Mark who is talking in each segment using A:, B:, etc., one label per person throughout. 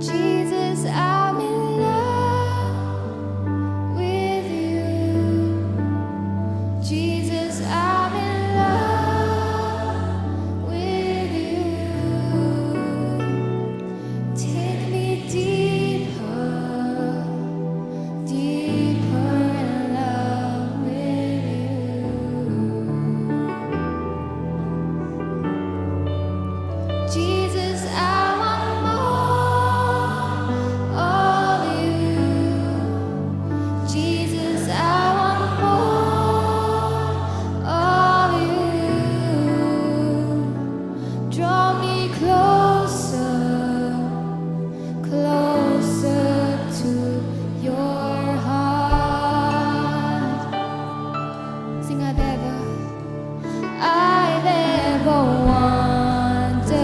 A: Jesus, I'm in love with you. Jesus, I'm in love with you. Take me deeper, deeper in love with you. Jesus, I want more of you. Jesus, I want more of you. Draw me closer, closer to your heart. Sing, I've ever wondered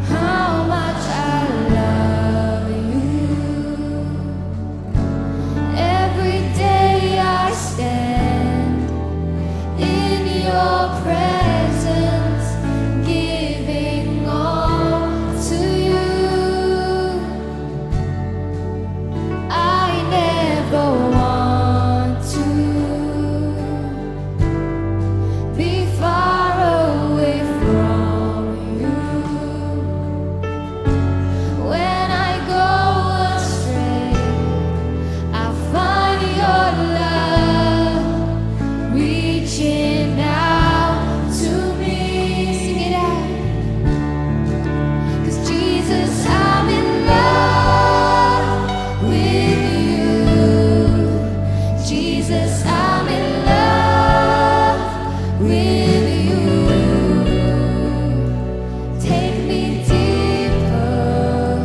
A: how much I love you. Every day I stand in your presence, giving all to you. I never want to be far away from you. When I go astray, I find your love reaching out to me. Sing it out. 'Cause Jesus, I'm in love with you. Jesus, I'm in love with you. Take me deeper,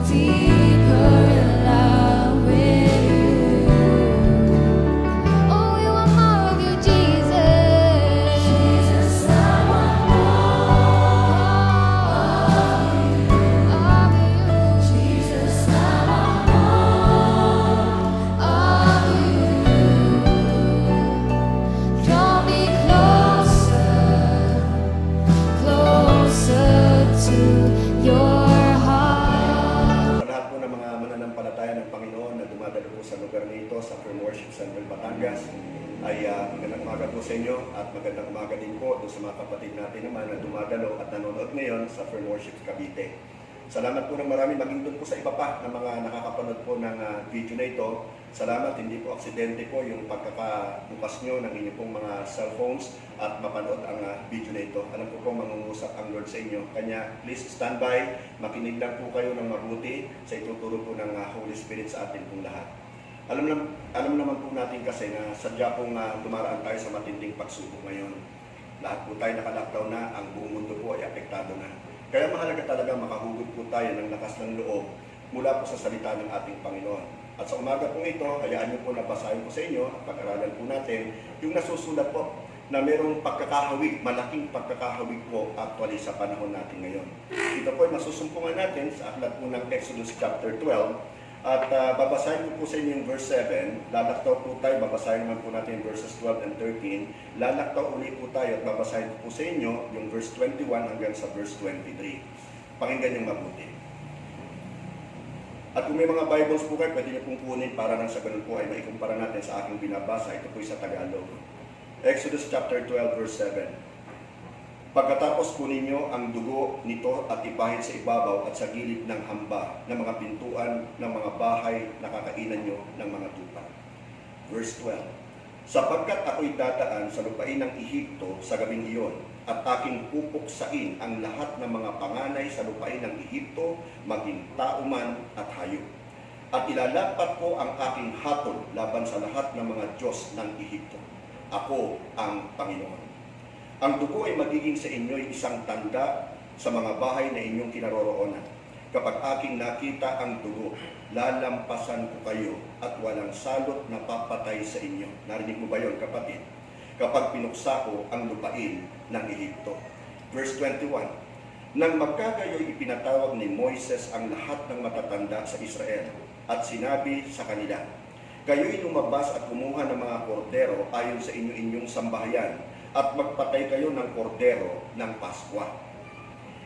A: deeper in love with you. Oh, we want more of you, Jesus. Jesus, I want more of you. Jesus, I want more of you. Draw me closer, closer to your heart.
B: Sa lahat po ng mga mananampalataya ng Panginoon na dumadalo po sa lugar nito, sa Firm Worship Center Batangas, ay magandang umaga po sa inyo at magandang umaga din po doon sa mga kapatid natin naman na dumadalo at nanonood ngayon sa Firm Worship Cavite. Salamat po ng marami, maging doon po sa iba pa ng mga nakakapanood po ng video na ito. Salamat, hindi po aksidente po yung pagkakabukas nyo ng inyong pong mga cellphones at mapanood ang video na ito. Alam ko po mangungusap ang Lord sa inyo. Kanya, please stand by, makinig lang po kayo ng mabuti sa ituturo po ng Holy Spirit sa atin pong lahat. Alam naman po natin kasi na sadya pong dumaraan tayo sa matinding pagsubok ngayon. Lahat po tayo naka-lockdown na, ang buong mundo po ay apektado na. Kaya mahalaga talaga makahugot po tayo ng lakas ng loob mula po sa salita ng ating Panginoon. At sa umaga pong ito, hayaan niyo po na basahin ko sa inyo at pag-aralan po natin yung nasusulat po na mayroong pagkakahawig, malaking pagkakahawig po actually sa panahon natin ngayon. Ito po ay masusumpungan natin sa aklat po ng Exodus chapter 12. At babasahin ko po sa inyo yung verse 7, lalaktaw po tayo, babasahin naman po natin yung verses 12 and 13, lalaktaw ulit po tayo at babasahin ko po sa inyo yung verse 21 hanggang sa verse 23. Pakinggan yung mabuti. At kung may mga Bibles po kayo, pwede niyo pong kunin para nang sa ganun po ay maikumpara natin sa aking binabasa. Ito po sa Tagalog. Exodus chapter 12 verse 7. Pagkatapos kunin niyo ang dugo nito at ipahid sa ibabaw at sa gilid ng hamba ng mga pintuan ng mga bahay na kakainan niyo ng mga tupa. Verse 12. Sapagkat ako'y dadaan sa lupain ng Ehipto sa gabing iyon, at aking pupuksain ang lahat ng mga panganay sa lupain ng Ehipto, maging tao man at hayop. At ilalapat ko ang aking hatol laban sa lahat ng mga Diyos ng Ehipto. Ako ang Panginoon. Ang dugo ay magiging sa inyo isang tanda sa mga bahay na inyong kinaroroonan. Kapag aking nakita ang dugo, lalampasan ko kayo at walang salot na papatay sa inyo. Narinig mo ba yun, kapatid? Kapag pinuksa ko ang lupain ng Ehipto. Verse 21. Nang magkagayoy ipinatawag ni Moises ang lahat ng matatanda sa Israel at sinabi sa kanila, kayo'y lumabas at kumuha ng mga kordero ayon sa inyong sambahayan at magpatay kayo ng kordero ng Paskwa.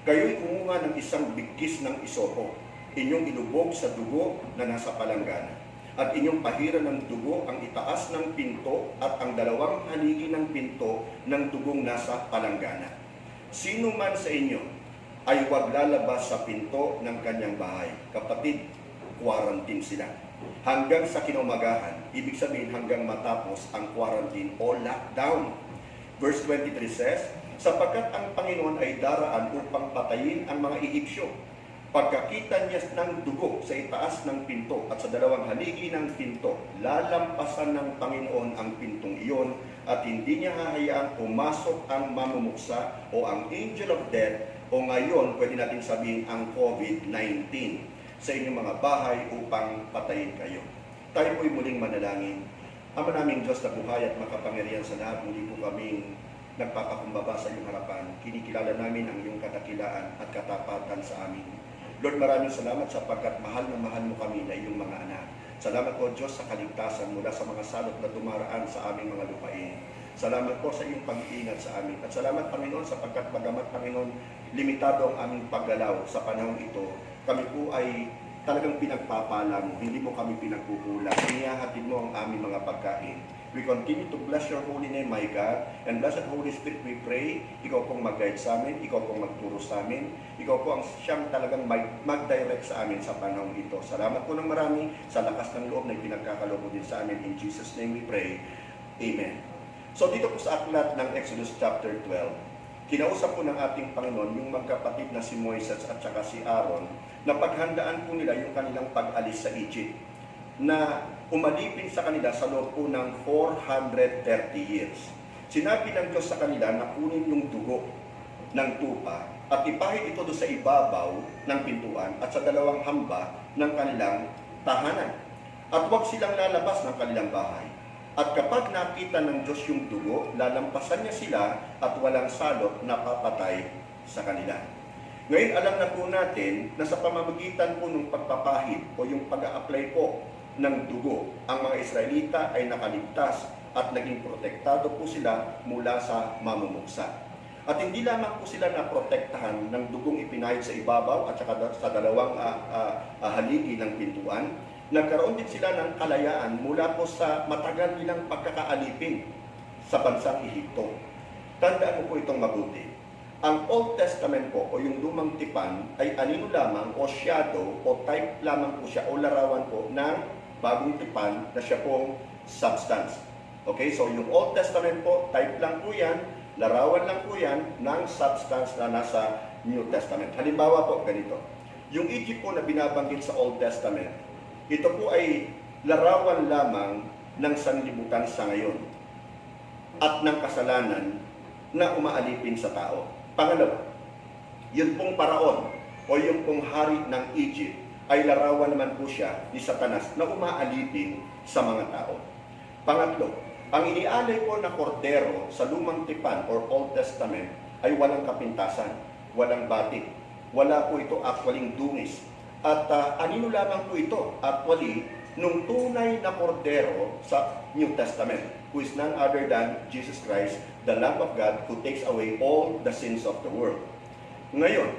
B: Kayo'y kumuha ng isang bigkis ng isopo, inyong ilubog sa dugo na nasa palanggana, at inyong pahiran ng dugo ang itaas ng pinto at ang dalawang haligi ng pinto ng dugong nasa palanggana. Sino man sa inyo ay huwag lalabas sa pinto ng kanyang bahay. Kapatid, quarantine sila. Hanggang sa kinaumagahan, ibig sabihin hanggang matapos ang quarantine o lockdown. Verse 23 says, sapagkat ang Panginoon ay daraan upang patayin ang mga Ehipsyo. Pagkakita niya ng dugo sa itaas ng pinto at sa dalawang haligi ng pinto, lalampasan ng Panginoon ang pintong iyon at hindi niya hahayaang pumasok ang mamumuksa o ang angel of death o ngayon pwede natin sabihin ang COVID-19 sa inyong mga bahay upang patayin kayo. Tayo po'y muling manalangin. Ama naming Diyos na buhay at makapangyarihan sa lahat, muli po kaming nagpapakumbaba sa iyong harapan. Kinikilala namin ang iyong kadakilaan at katapatan sa amin. Lord, maraming salamat sapagkat mahal na mahal mo kami na iyong mga anak. Salamat po Diyos sa kaligtasan mula sa mga salot na dumaraan sa aming mga lupain. Salamat po sa iyong pag-iingat sa amin. At salamat Panginoon sapagkat bagamat Panginoon, limitado ang aming paggalaw sa panahon ito. Kami po ay talagang pinagpapala mo, hindi mo kami pinagkukulang. Inihahatid mo ang aming mga pagkain. We continue to bless your holy name, my God. And blessed Holy Spirit, we pray, ikaw pong mag-guide sa amin, ikaw pong magturo sa amin, ikaw po ang siyang talagang mag-direct sa amin sa panahon ito. Salamat po ng marami sa lakas ng loob na pinagkakaloob din sa amin. In Jesus' name we pray. Amen. So dito po sa aklat ng Exodus chapter 12, kinausap po ng ating Panginoon yung magkapatid na si Moises at saka si Aaron na paghandaan po nila yung kanilang pag-alis sa Egypt na umalipin sa kanila sa loob po ng 430 years. Sinabi ng Diyos sa kanila na kunin yung dugo ng tupa at ipahid ito doon sa ibabaw ng pintuan at sa dalawang hamba ng kanilang tahanan. At huwag silang lalabas ng kanilang bahay. At kapag nakita ng Diyos yung dugo, lalampasan niya sila at walang salot na papatay sa kanila. Ngayon, alam na po natin na sa pamamagitan po ng pagpapahid o yung pag-a-apply po ng dugo, ang mga Israelita ay nakaligtas at naging protektado po sila mula sa mamumuksa. At hindi lamang po sila naprotektahan ng dugong ipinahid sa ibabaw at saka sa dalawang haligi ng pintuan, nagkaroon din sila ng kalayaan mula po sa matagal nilang pagkakaalipin sa bansang Ehipto. Tandaan mo po itong mabuti. Ang Old Testament po o yung lumang tipan ay anino lamang o shadow o type lamang po siya o larawan po ng bagong tipan na siya pong substance. Okay, so yung Old Testament po, type lang po yan, larawan lang po yan ng substance na nasa New Testament. Halimbawa po, ganito. Yung Egypt po na binabanggit sa Old Testament, ito po ay larawan lamang ng sanlibutan sa ngayon at ng kasalanan na umaalipin sa tao. Pangalawa, yun pong paraon o yung pong hari ng Egypt ay larawan naman po siya ni Satanas na umaalipin sa mga tao. Pangatlo, ang inialay po na kordero sa lumang tipan or Old Testament ay walang kapintasan, walang batik, wala po ito actually dungis. At anino lamang po ito actually nung tunay na kordero sa New Testament, who is none other than Jesus Christ, the Lamb of God who takes away all the sins of the world. Ngayon,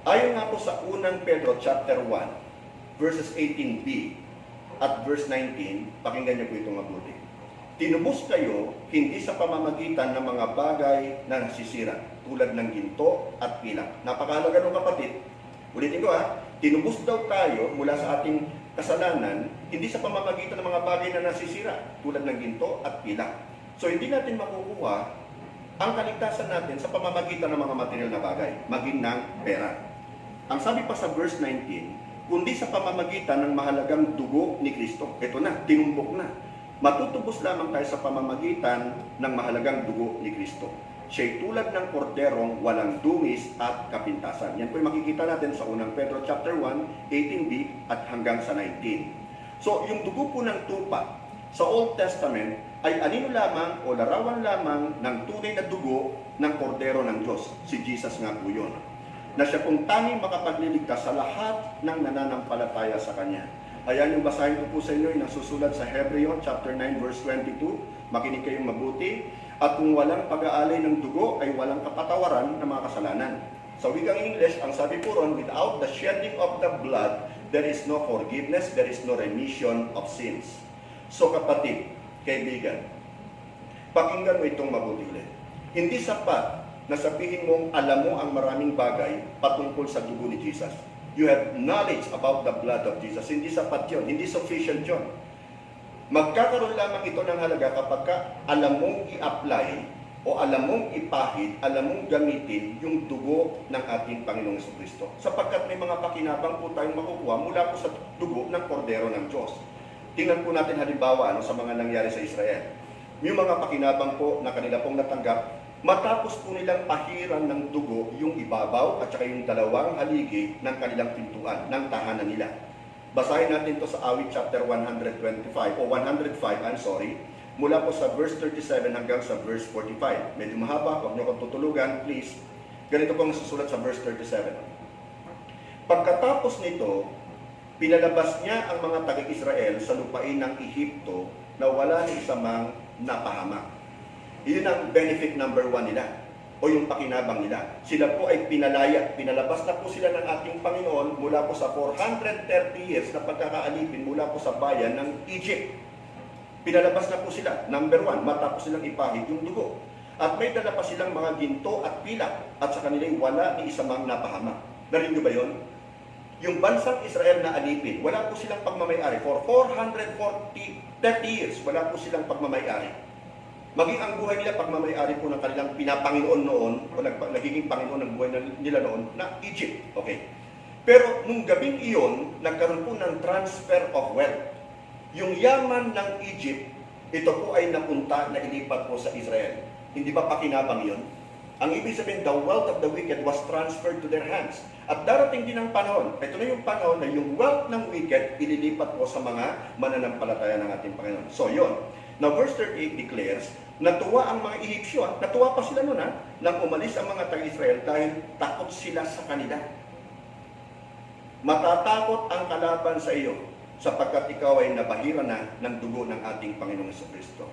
B: ayon nga po sa unang Pedro chapter 1, verses 18b at verse 19, pakinggan niyo po itong mabuti. Tinubos kayo hindi sa pamamagitan ng mga bagay na nasisira, tulad ng ginto at pilak. Napakahalaga ng kapatid. Ulitin ko tinubos daw tayo mula sa ating kasalanan, hindi sa pamamagitan ng mga bagay na nasisira, tulad ng ginto at pilak. So hindi natin makukuha ang kaligtasan natin sa pamamagitan ng mga material na bagay, maging ng pera. Ang sabi pa sa verse 19, kundi sa pamamagitan ng mahalagang dugo ni Kristo. Ito na, tinumbok na. Matutubos lamang tayo sa pamamagitan ng mahalagang dugo ni Kristo. Siya'y tulad ng korderong walang dungis at kapintasan. Yan po yung makikita natin sa unang Pedro chapter 1, 18b at hanggang sa 19. So, yung dugo po ng tupa sa Old Testament ay anino lamang o larawan lamang ng tunay na dugo ng kordero ng Diyos. Si Jesus nga po yun. Na siya pong tanging makapagliligtas sa lahat ng nananampalataya sa Kanya. Ayan yung basahin ko po sa inyo, yung nasusulat sa Hebreo chapter 9 verse 22. Makinig kayong mabuti. At kung walang pag-aalay ng dugo ay walang kapatawaran ng mga kasalanan. Sa wikang English, ang sabi po ron, without the shedding of the blood, there is no forgiveness, there is no remission of sins. So kapatid, kaibigan, pakinggan mo itong mabuti ulit. Hindi sapat na sabihin mong alam mo ang maraming bagay patungkol sa dugo ni Jesus. You have knowledge about the blood of Jesus. Hindi sapat yun, hindi sufficient yun. Magkakaroon lamang ito ng halaga kapag alam mong i-apply o alam mong ipahid, alam mong gamitin yung dugo ng ating Panginoong Jesucristo. Sapagkat may mga pakinabang po tayong makukuha mula po sa dugo ng kordero ng Diyos. Tingnan po natin halimbawa sa mga nangyari sa Israel. Yung mga pakinabang po na kanila pong natanggap, matapos po nilang pahiran ng dugo yung ibabaw at saka yung dalawang haligi ng kanilang pintuan, ng tahanan nila. Basahin natin to sa Awit chapter 125 o 105, mula po sa verse 37 hanggang sa verse 45. Medyo mahaba, huwag niyo akong tutulugan, please. Ganito po ang susulat sa verse 37. Pagkatapos nito, pinalabas niya ang mga taga-Israel sa lupain ng Ehipto na wala ni isa mang napahamak. Iyon ang benefit number 1 nila o yung pakinabang nila. Sila po ay pinalaya. Pinalabas na po sila ng ating Panginoon mula po sa 430 years na pagkakaalipin mula po sa bayan ng Egypt. Pinalabas na po sila. Number 1, matapos silang ipahid yung dugo. At may dala pa silang mga ginto at pilak at sa kanila wala ni isa mang napahamak. Narinig niyo ba yun? Yung bansang Israel na alipin, wala po silang pagmamayari. For 30 years, wala po silang pagmamayari. Maging ang buhay nila pagmamayari po ng kanilang pinapanginoon noon, o nagiging Panginoon ng buhay nila noon, na Egypt. Okay. Pero nung gabing iyon, nagkaroon po ng transfer of wealth. Yung yaman ng Egypt, ito po ay napunta na ilipat po sa Israel. Hindi ba pakinabang yun? Ang ibig sabihin, the wealth of the wicked was transferred to their hands. At darating din ang panahon, ito na yung panahon na yung wealth ng wicked ililipat po sa mga mananampalataya ng ating Panginoon. So yun. Now verse 38 declares, natuwa ang mga Ehipsyo, natuwa pa sila nun nang umalis ang mga taga-Israel dahil takot sila sa kanila. Matatakot ang kalaban sa iyo, sapagkat ikaw ay nabahira na ng dugo ng ating Panginoong Jesucristo.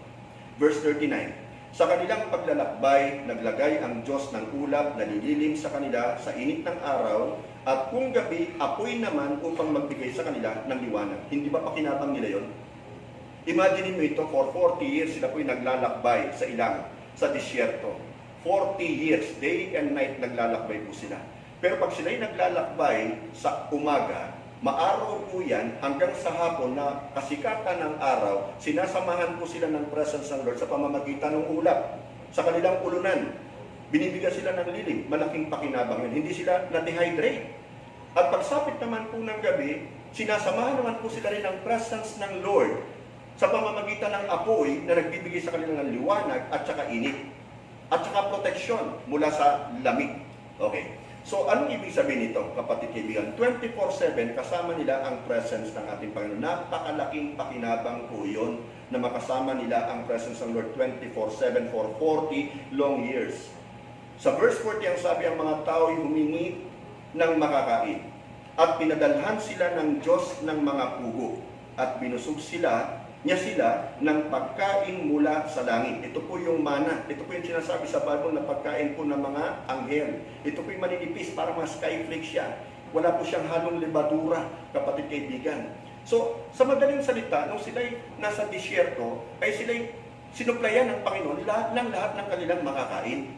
B: Verse 39, sa kanilang paglalakbay, naglagay ang Diyos ng ulap na nililim sa kanila sa init ng araw, at kung gabi, apoy naman upang magbigay sa kanila ng liwanag. Hindi ba pakinabang nila yon? Imagine mo ito, for 40 years sila po'y naglalakbay sa ilang, sa disyerto. 40 years, day and night naglalakbay po sila. Pero pag sila'y naglalakbay sa umaga, maaraw po yan hanggang sa hapon na kasikatan ng araw, sinasamahan po sila ng presence ng Lord sa pamamagitan ng ulap. Sa kanilang ulunan, binibigyan sila ng lilim, malaking pakinabang yun. Hindi sila na-dehydrate. At pagsapit naman po ng gabi, sinasamahan naman po sila rin ng presence ng Lord sa pamamagitan ng apoy na nagbibigay sa kanila ng liwanag at saka init. At saka proteksyon mula sa lamig. Okay. So, anong ibig sabihin nito, kapatid kaibigan? 24/7 kasama nila ang presence ng ating Panginoon. Napakalaking pakinabang po yun na makasama nila ang presence ng Lord 24/7 for 40 long years. Sa verse 40, ang sabi, ang mga tao ay humingi ng makakain. At pinadalhan sila ng Diyos ng mga pugo. At binusog niya sila ng pagkain mula sa langit. Ito po yung mana. Ito po yung sinasabi sa Bible na pagkain po ng mga anghel. Ito po yung maninipis para mga skyflake siya. Wala po siyang halong lebadura, kapatid kaibigan. So, sa madaling salita, nung sila'y nasa disyerto, ay sila'y sinuplayan ng Panginoon lahat ng kanilang makakain.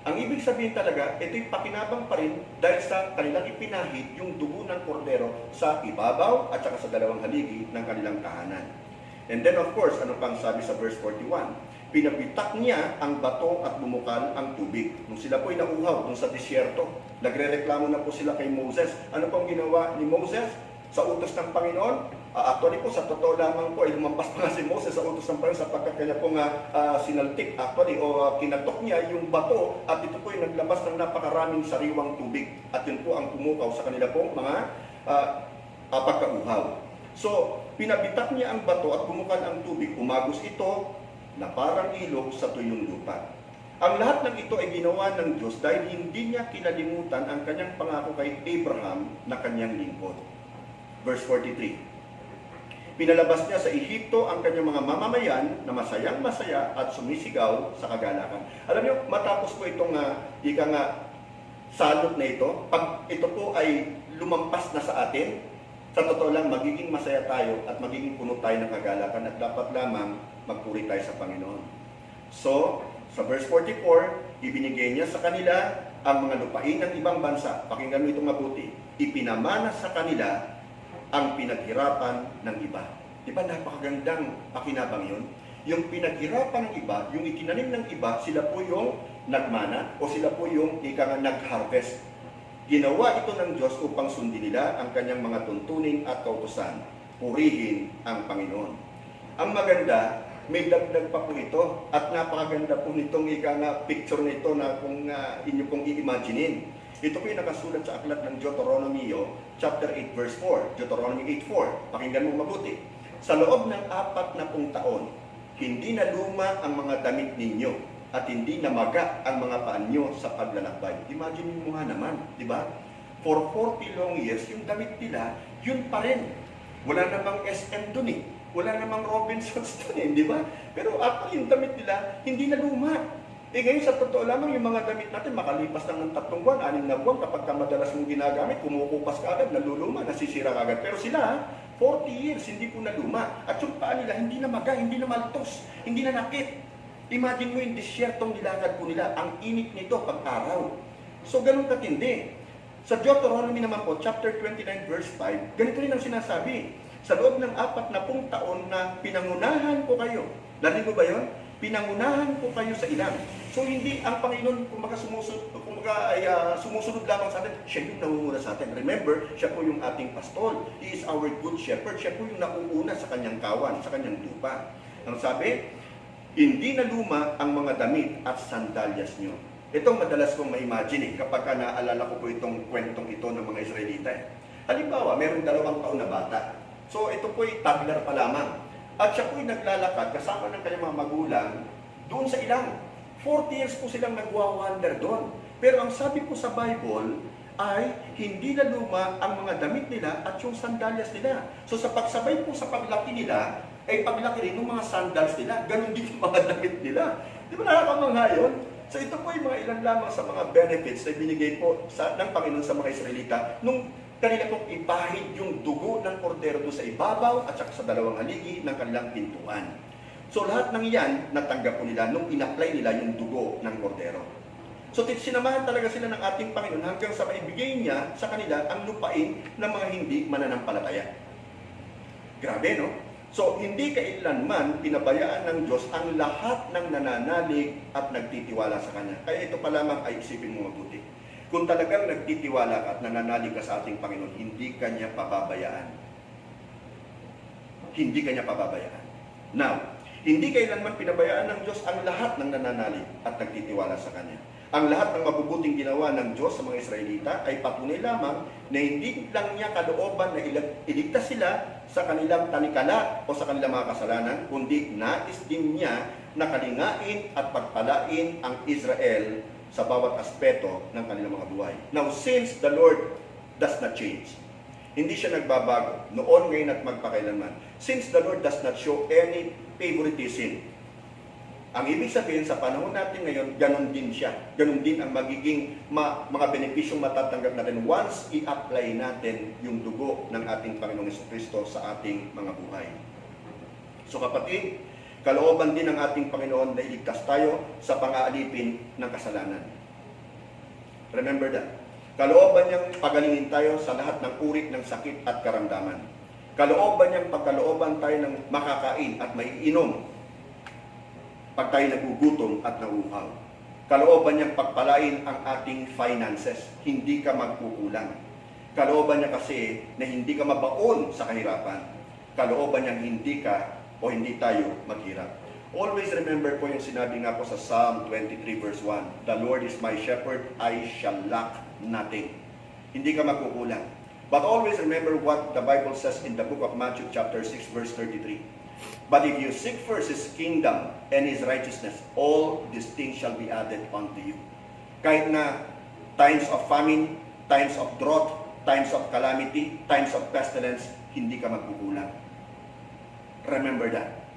B: Ang ibig sabihin talaga, ito'y pakinabang pa rin dahil sa kanilang ipinahid yung dugo ng kordero sa ibabaw at saka sa dalawang haligi ng kanilang tahanan. And then of course, ano pang sabi sa verse 41? Pinabitak niya ang bato at bumukal ang tubig. Nung sila po'y nauhaw dun sa disyerto, nagre-reklamo na po sila kay Moses. Ano pong ginawa ni Moses sa utos ng Panginoon? Actually po, sa totoo lamang po, ay lumampas pa nga si Moses sa utos ng Panginoon sapagkat kanya pong sinaltik actually o kinatok niya yung bato at ito po ay naglabas ng napakaraming sariwang tubig. At yun po ang pumukaw sa kanila pong mga pagkauhaw. So, pinabitak niya ang bato at bumukal ang tubig. Umagos ito na parang ilog sa tuyong lupa. Ang lahat ng ito ay ginawa ng Diyos dahil hindi niya kinalimutan ang kanyang pangako kay Abraham na kanyang lingkod. Verse 43. Pinalabas niya sa Ehipto ang kanyang mga mamamayan na masayang masaya at sumisigaw sa kagalakan. Alam niyo, matapos po itong salot na ito, pag ito po ay lumampas na sa atin, sa totoo lang, magiging masaya tayo at magiging puno tayo ng kagalakan at dapat lamang magpuri tayo sa Panginoon. So, sa verse 44, ibinigay niya sa kanila ang mga lupain ng ibang bansa. Pakinggan mo itong mabuti. Ipinamana sa kanila ang pinaghirapan ng iba. Di ba napakagandang pakinabang yun? Yung pinaghirapan ng iba, yung itinanim ng iba, sila po yung nagmana o sila po yung nag-harvest. Ginawa ito ng Diyos upang sundin nila ang kanyang mga tuntunin at kautusan. Purihin ang Panginoon. Ang maganda, may dagdag pa po ito at napakaganda po nitong picture nito na kung inyo pong i-imaginein. Ito po yung nakasulat sa aklat ng Deuteronomy chapter 8 verse 4. Deuteronomy 8:4. Pakinggan mo mabuti. Sa loob ng 40 taon, hindi na luma ang mga damit ninyo at hindi namaga ang mga paan nyo sa paglalakbay. Imagine mo nga naman, di ba? For 40 long years, yung damit nila, yun pa rin. Wala namang SM dun eh. Wala namang Robinsons dun eh, di ba? Pero actually, yung damit nila, hindi na luma. Eh ngayon, sa totoo lamang, yung mga damit natin, makalipas lang ng 3 buwan, 6 na buwan, kapag madalas mong ginagamit, kumukupas ka agad, naluluma, nasisira ka agad. Pero sila, 40 years, hindi po na luma. At yung paa nila, hindi na maga, hindi na maltos, hindi na nakit. Imagine mo yung disyertong nilakad po nila, ang init nito pag-araw. So, ganun katindi. Sa Deuteronomy naman po, chapter 29, verse 5, ganito rin ang sinasabi. Sa loob ng 40 taon na pinangunahan ko kayo. Narinig mo ba yun? Pinangunahan ko kayo sa ilang. So, hindi ang Panginoon, sumusunod lamang sa atin, siya yung nangunguna sa atin. Remember, siya po yung ating pastol. He is our good shepherd. Siya po yung nauuna sa kanyang kawan, sa kanyang lupa. Ang sabi, hindi na luma ang mga damit at sandalyas nyo. Itong madalas kong ma-imagine kapag naalala ko po itong kwentong ito ng mga Israelita. Halimbawa, mayroong 2 taon na bata. So ito po'y toddler pa lamang. At siya po'y naglalakad kasama ng kanyang mga magulang doon sa ilang. 40 years po silang nagwa-wander doon. Pero ang sabi po sa Bible ay hindi na luma ang mga damit nila at yung sandalyas nila. So sa pagsabay po sa paglaki nila, ay paglaki rin ng mga sandals nila, ganun din yung mga damit nila. Di ba nakakamangha yun? So ito po yung mga ilan lamang sa mga benefits na binigay po ng Panginoon sa mga Israelita nung kanila pong ipahid yung dugo ng kordero doon sa ibabaw at saka sa 2 haligi ng kanilang pintuan. So lahat ng yan, natanggap po nila nung in-apply nila yung dugo ng kordero. So sinamahan talaga sila ng ating Panginoon hanggang sa maibigay niya sa kanila ang lupain ng mga hindi mananampalataya. Grabe, no? So, hindi kailanman pinabayaan ng Diyos ang lahat ng nananalig at nagtitiwala sa Kanya. Kaya ito pa lamang ay isipin mo mabuti. Kung talagang nagtitiwala ka at nananalig ka sa ating Panginoon, hindi Kanya pababayaan. Hindi Kanya pababayaan. Now, hindi kailanman pinabayaan ng Diyos ang lahat ng nananalig at nagtitiwala sa Kanya. Ang lahat ng mabubuting ginawa ng Diyos sa mga Israelita ay patunay lamang na hindi lang niya kalooban na iligtas sila sa kanilang tanikala o sa kanilang mga kasalanan, kundi nais din niya na kalingain at pagpalain ang Israel sa bawat aspeto ng kanilang mga buhay. Now, since the Lord does not change, hindi siya nagbabago noon, ngayon at magpakailanman. Since the Lord does not show any favoritism, ang ibig sabihin sa panahon natin ngayon, ganun din siya. Ganun din ang magiging mga benepisyong matatanggap natin once i-apply natin yung dugo ng ating Panginoong Jesucristo sa ating mga buhay. So kapatid, kalooban din ng ating Panginoon na iligtas tayo sa pang-aalipin ng kasalanan. Remember that. Kalooban niyang pagalingin tayo sa lahat ng uri ng sakit at karamdaman. Kalooban niyang pagkalooban tayo ng makakain at maiinom pag tayo nagugutom at nauuhaw. Kalooban niyang pagpalain ang ating finances, hindi ka magkukulang. Kalooban niya kasi na hindi ka mabaon sa kahirapan. Kalooban niyang hindi ka o hindi tayo maghirap. Always remember po yung sinabi nga po sa Psalm 23 verse 1, "The Lord is my shepherd, I shall lack nothing." Hindi ka magkukulang. But always remember what the Bible says in the book of Matthew chapter 6 verse 33. "But if you seek first His kingdom and His righteousness, all these things shall be added unto you." Kahit na times of famine, times of drought, times of calamity, times of pestilence, hindi ka magkukulang. Remember that.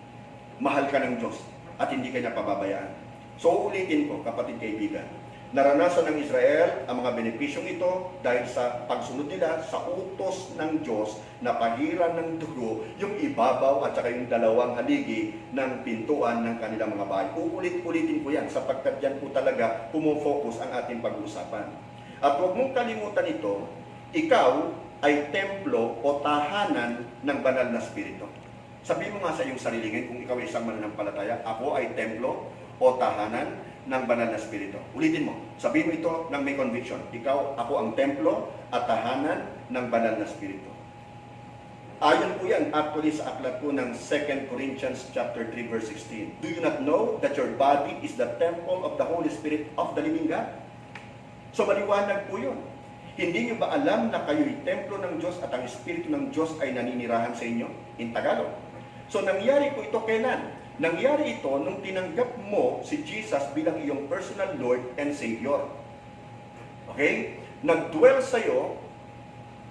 B: Mahal ka ng Diyos at hindi ka niya pababayaan. So ulitin ko, kapatid kaibigan, Naranasan ng Israel ang mga benepisyong ito dahil sa pagsunod nila sa utos ng Diyos na pahiran ng dugo yung ibabaw at saka yung dalawang haligi ng pintuan ng kanilang mga bahay. Uulit-ulitin ko yan sapagkat yan po talaga pumufocus ang ating pag-uusapan. At huwag mong kalimutan ito, ikaw ay templo o tahanan ng banal na spirito. Sabihin mo nga sa iyong sarili ngayon, kung ikaw ay isang mananampalataya, ako ay templo o tahanan ng banal na spirito. Ulitin mo, sabihin mo ito ng may conviction. Ako ang templo at tahanan ng banal na spirito. Ayon po yan actually sa aklat po ng 2 Corinthians chapter 3 verse 16. Do you not know that your body is the temple of the Holy Spirit of the living God? So maliwanag po yun. Hindi nyo ba alam na kayo'y templo ng Diyos at ang Espiritu ng Diyos ay naninirahan sa inyo? In Tagalog. So nangyari po ito kailan? Nangyari ito nung tinanggap mo si Jesus bilang iyong personal Lord and Savior. Okay? Nag-dwell sa'yo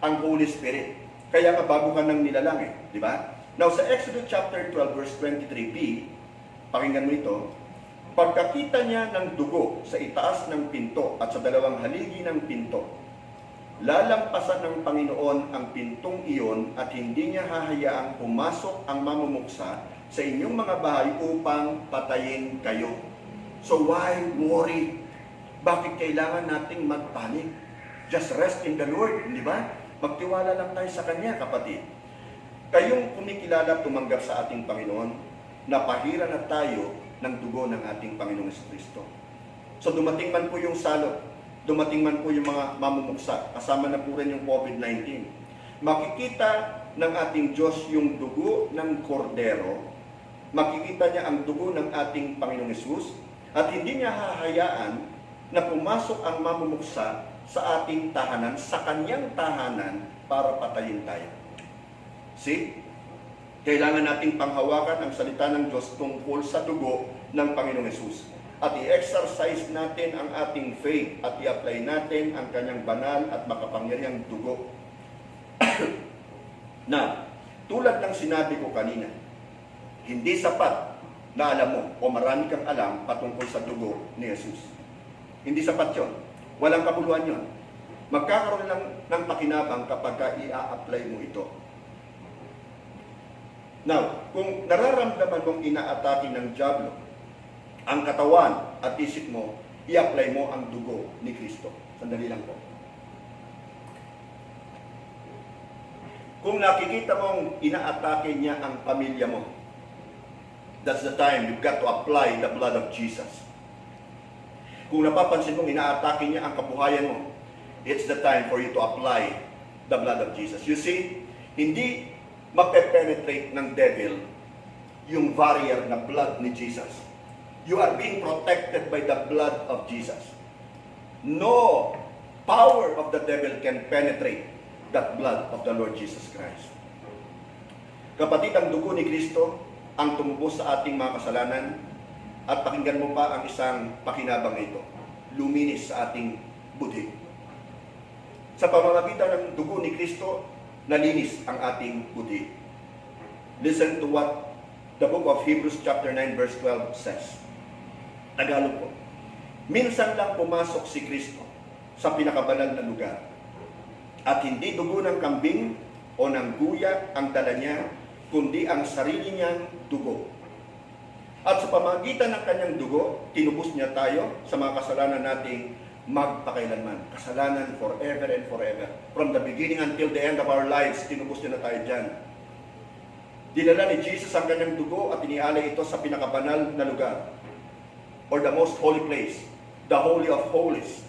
B: ang Holy Spirit. Kaya nga bago ka nang nilalang eh. Di ba? Now sa Exodus chapter 12 verse 23b, pakinggan mo ito, pagkakita niya ng dugo sa itaas ng pinto at sa dalawang haligi ng pinto, lalampasan ng Panginoon ang pintong iyon at hindi niya hahayaang pumasok ang mamumuksa sa inyong mga bahay upang patayin kayo. So why worry? Bakit kailangan nating magpanik? Just rest in the Lord, di ba? Magtiwala lang tayo sa Kanya, kapatid. Kayong kumikilala tumanggap sa ating Panginoon, napahiran na tayo ng dugo ng ating Panginoong Kristo. So dumating man po yung salot, dumating man po yung mga mamumuksa, kasama na po rin yung COVID-19. Makikita ng ating Diyos yung dugo ng kordero, makikita niya ang dugo ng ating Panginoong Hesus, at hindi niya hahayaan na pumasok ang mamumuksa sa ating tahanan, sa kanyang tahanan, para patayin tayo. See? Kailangan nating panghawakan ang salita ng Diyos tungkol sa dugo ng Panginoong Hesus. At i-exercise natin ang ating faith at i-apply natin ang kanyang banal at makapangyarihang dugo. Na, tulad ng sinabi ko kanina, hindi sapat na alam mo o marami kang alam patungkol sa dugo ni Jesus. Hindi sapat yun. Walang kabuluhan yun. Magkakaroon lang ng pakinabang kapag i-a-apply mo ito. Now, kung nararamdaman mong inaatake ng diablo ang katawan at isip mo, i-apply mo ang dugo ni Kristo. Sandali lang po. Kung nakikita mong inaatake niya ang pamilya mo, that's the time you've got to apply the blood of Jesus. Kung napapansin mong inaatake niya ang kabuhayan mo, it's the time for you to apply the blood of Jesus. You see, hindi mape-penetrate ng devil yung barrier na blood ni Jesus. You are being protected by the blood of Jesus. No power of the devil can penetrate that blood of the Lord Jesus Christ. Kapatid, ang dugo ni Kristo ang tumubos sa ating mga kasalanan, at pakinggan mo pa ang isang pakinabang ito, luminis sa ating budhi. Sa pamamagitan ng dugo ni Kristo, nalinis ang ating budhi. Listen to what the book of Hebrews chapter 9 verse 12 says. Tagalog po. Minsan lang pumasok si Kristo sa pinakabanal na lugar, at hindi dugo ng kambing o ng guya ang dala niya, kundi ang sarili niyang dugo. At sa pamagitan ng kanyang dugo, tinubos niya tayo sa mga kasalanan nating magpakailanman. Kasalanan forever and forever. From the beginning until the end of our lives, tinubos niya na tayo dyan. Dinala ni Jesus ang kanyang dugo at inialay ito sa pinakabanal na lugar, or the most holy place, the Holy of Holies.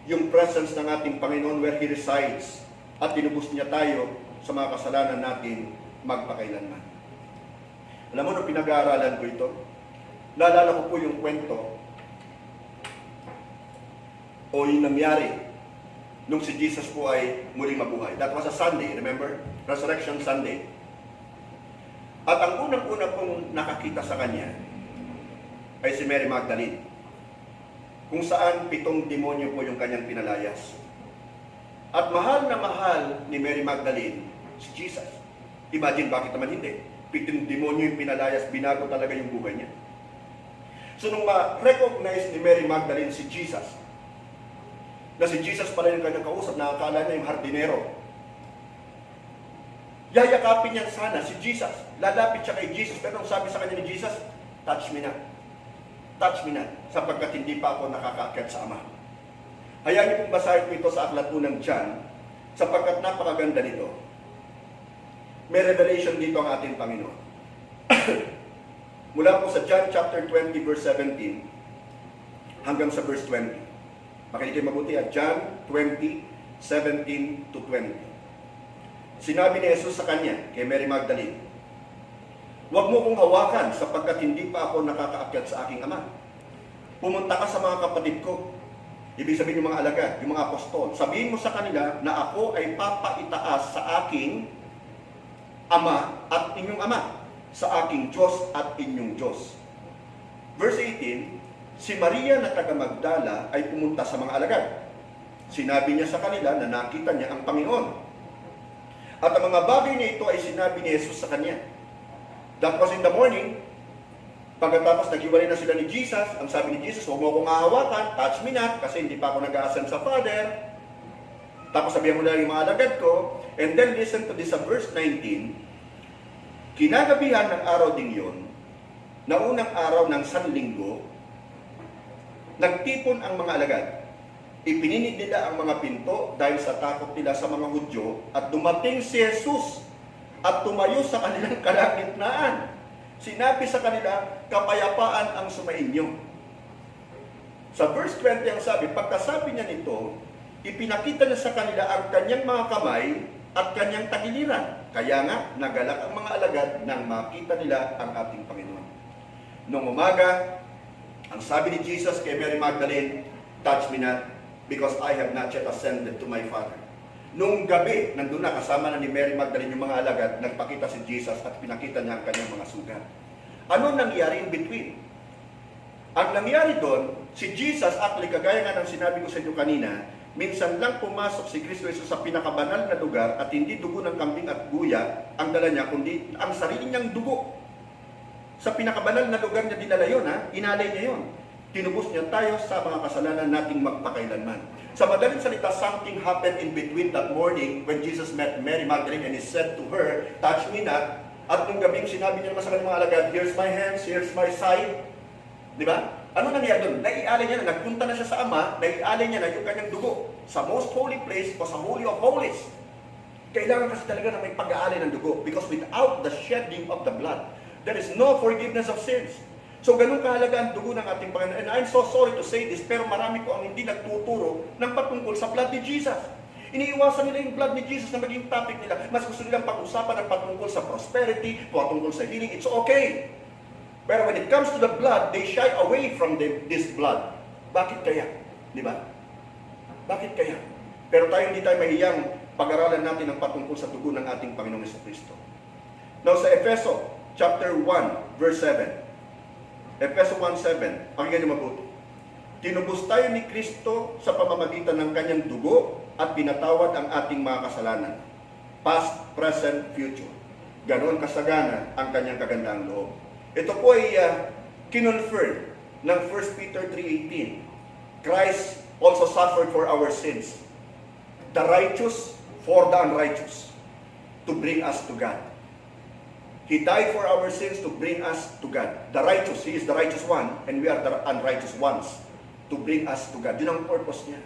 B: Yung presence ng ating Panginoon where He resides, at tinubos niya tayo sa mga kasalanan natin magpakailanman. Alam mo, nung pinag-aaralan ko ito, naalala ko po yung kwento o yung nangyari nung si Jesus po ay muling mabuhay. That was a Sunday, remember? Resurrection Sunday. At ang unang-una pong nakakita sa kanya ay si Mary Magdalene, kung saan 7 demonyo po yung kanyang pinalayas. At mahal na mahal ni Mary Magdalene si Jesus. Imagine, bakit naman hindi? 7 demonyo yung pinalayas, binago talaga yung buhay niya. So nung ma-recognize ni Mary Magdalene si Jesus, na si Jesus pala yung kanyang kausap, nakakala niya yung hardinero. Yayakapin niya sana si Jesus. Lalapit siya kay Jesus, pero ang sabi sa kanya ni Jesus, touch me na. Touch me na, sapagkat hindi pa ako nakakaakyat sa Ama. Hayaan niyo pong basahin ko ito sa aklat po ng John, sapagkat napakaganda nito. May revelation dito ang ating Panginoon. Mula po sa John chapter 20 verse 17 hanggang sa verse 20. Makinig kayo mabuti at John 20, 17 to 20. Sinabi ni Jesus sa kanya, kay Mary Magdalene, "Huwag mo kong hawakan sapagkat hindi pa ako nakakaakyat sa aking Ama. Pumunta ka sa mga kapatid ko." Ibig sabihin yung mga alagad, yung mga apostol. Sabihin mo sa kanila na ako ay papaitaas sa aking Ama at inyong Ama, sa aking Diyos at inyong Diyos. Verse 18, si Maria na taga Magdala ay pumunta sa mga alagad. Sinabi niya sa kanila na nakita niya ang Panginoon. At ang mga bagay na ito ay sinabi ni Jesus sa kanya. That was in the morning. Pagkatapos naghiwalay na sila ni Jesus, ang sabi ni Jesus, "Huwag mo akong hahawakan, touch me not, kasi hindi pa ako nag-aascend sa Father." Tapos sabihan mo na yung mga alagad ko. And then listen to this sa verse 19. Kinagabihan ng araw ding yun, na unang araw ng Sanlinggo, nagtipon ang mga alagad. Ipininig nila ang mga pinto dahil sa takot nila sa mga Hudyo, at dumating si Jesus at tumayo sa kanilang kalagitnaan. Sinabi sa kanila, "Kapayapaan ang sumainyo." Sa verse 20 ang sabi, pagkasabi niya nito, ipinakita niya sa kanila ang kanyang mga kamay at kanyang tagiliran. Kaya nga, nagalak ang mga alagad nang makita nila ang ating Panginoon. Noong umaga, ang sabi ni Jesus kay Mary Magdalene, "Touch me not, because I have not yet ascended to my Father." Noong gabi, nandun na kasama na ni Mary Magdalene yung mga alagad, nagpakita si Jesus at pinakita niya ang kanyang mga sugat. Ano nangyari in between? Ang nangyari doon, si Jesus, actually, kagaya nga ng sinabi ko sa inyo kanina, minsan lang pumasok si Kristo Jesus sa pinakabanal na lugar at hindi dugo ng kambing at guya ang dala niya, kundi ang sarili niyang dugo. Sa pinakabanal na lugar niya dinala yun, inalay niya yun. Tinubos niya tayo sa mga kasalanan nating magpakailanman. Sa madaling salita, something happened in between that morning when Jesus met Mary Magdalene and he said to her, "Touch me not." At nung gabing sinabi niya naman sa kanyang mga alagad, "Here's my hands, here's my side." Di ba? Ano nangyari doon? Naialay niya na, nagpunta na siya sa Ama, naialay niya na yung kanyang dugo sa most holy place o sa Holy of Holies. Kailangan kasi talaga na may pag-aalay ng dugo, because without the shedding of the blood, there is no forgiveness of sins. So ganun kahalaga ang dugo ng ating Panginoon. And I'm so sorry to say this, pero marami ko ang hindi nagtuturo ng patungkol sa blood ni Jesus. Iniiwasan nila yung blood ni Jesus na maging topic nila. Mas gusto nilang pag-usapan ng patungkol sa prosperity, patungkol sa healing. It's okay. Pero when it comes to the blood, they shy away from this blood. Bakit kaya? Di ba? Bakit kaya? Pero hindi tayo mahiyang pag-aralan natin ang patungkol sa dugo ng ating Panginoong Jesucristo. Now sa Efeso chapter 1 verse 7. Efeso 1:7, pakinggan niyo mabuti. "Tinubos tayo ni Kristo sa pamamagitan ng kanyang dugo at pinatawad ang ating mga kasalanan. Past, present, future. Ganoon kasagana ang kanyang kagandahang loob." Ito po ay kinonfirm ng 1 Peter 3:18. Christ also suffered for our sins, the righteous for the unrighteous, to bring us to God. He died for our sins to bring us to God. The righteous, He is the righteous one, and we are the unrighteous ones, to bring us to God. Yun ang purpose niya.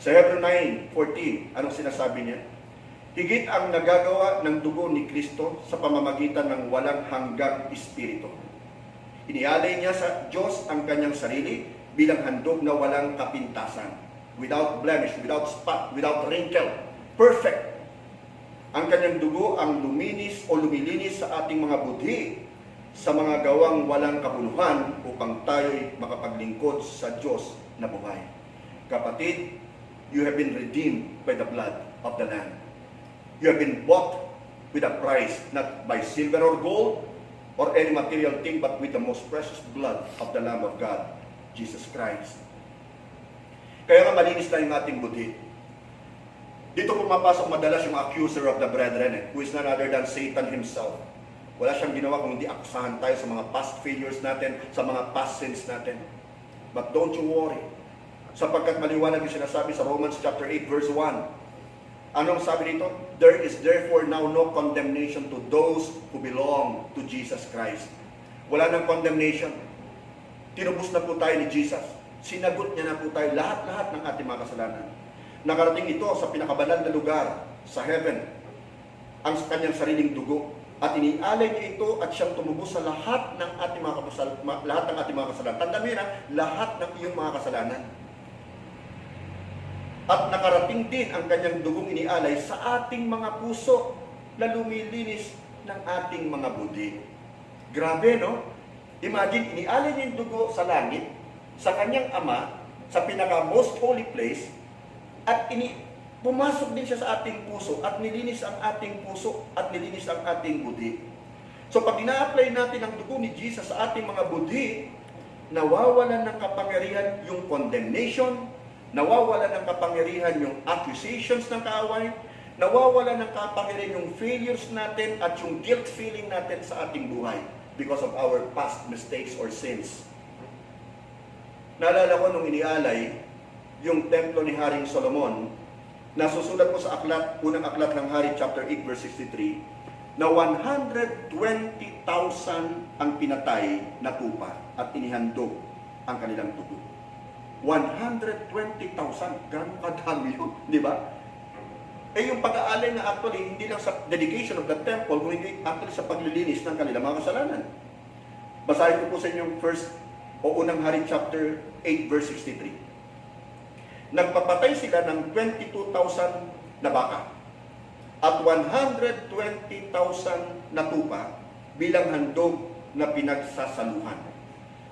B: Sa Hebrew 9:14, anong sinasabi niya? "Higit ang nagagawa ng dugo ni Kristo sa pamamagitan ng walang hanggang espiritu. Inialay niya sa Diyos ang kanyang sarili bilang handog na walang kapintasan, without blemish, without spot, without wrinkle, perfect. Ang kanyang dugo ang lumilinis sa ating mga budhi sa mga gawang walang kabuluhan upang tayo'y makapaglingkod sa Diyos na buhay." Kapatid, you have been redeemed by the blood of the Lamb. You have been bought with a price, not by silver or gold or any material thing, but with the most precious blood of the Lamb of God, Jesus Christ. Kaya nga malinis na yung ating budhi. Dito pumapasok madalas yung accuser of the brethren, who is none other than Satan himself. Wala siyang ginawa kung hindi akusahan tayo sa mga past failures natin, sa mga past sins natin. But don't you worry. Sapagkat maliwanag yung sinasabi sa Romans chapter 8 verse 1. Anong sabi dito? There is therefore now no condemnation to those who belong to Jesus Christ. Wala nang condemnation. Tinubos na po tayo ni Jesus. Sinagot niya na po tayo lahat-lahat ng ating mga kasalanan. Nakarating ito sa pinakabanal na lugar, sa heaven, ang kanyang sariling dugo. At inialay niya ito at siyang tumubos sa lahat ng ating mga kasalanan. Tandaan niyo na, lahat ng iyong mga kasalanan. At nakarating din ang kanyang dugong inialay sa ating mga puso na lumilinis ng ating mga budi. Grabe, no? Imagine, inialay niya yung dugo sa langit, sa kanyang ama, sa pinaka-most holy place, at pumasok din siya sa ating puso, at nilinis ang ating puso, at nilinis ang ating budi. So pag ina-apply natin ang dugo ni Jesus sa ating mga budi, nawawalan ng kapangyarihan yung condemnation, nawawalan ng kapangyarihan yung accusations ng kaaway, nawawalan ng kapangyarihan yung failures natin at yung guilt feeling natin sa ating buhay because of our past mistakes or sins. Naalala ko nung inialay yung templo ni Haring Solomon, nasusulat po sa unang aklat ng Hari chapter 8 verse 63, na 120,000 ang pinatay na tupa at inihandog ang kanilang dugo. 120,000, gano'ng kadami yun, di ba? Eh yung pag-aalay na actually, hindi lang sa dedication of the temple, kung hindi actually sa paglilinis ng kanilang mga kasalanan. Basahin ko po sa inyong unang Hari chapter 8 verse 63. Nagpapatay sila ng 22,000 na baka at 120,000 na tupa bilang handog na pinagsasaluhan.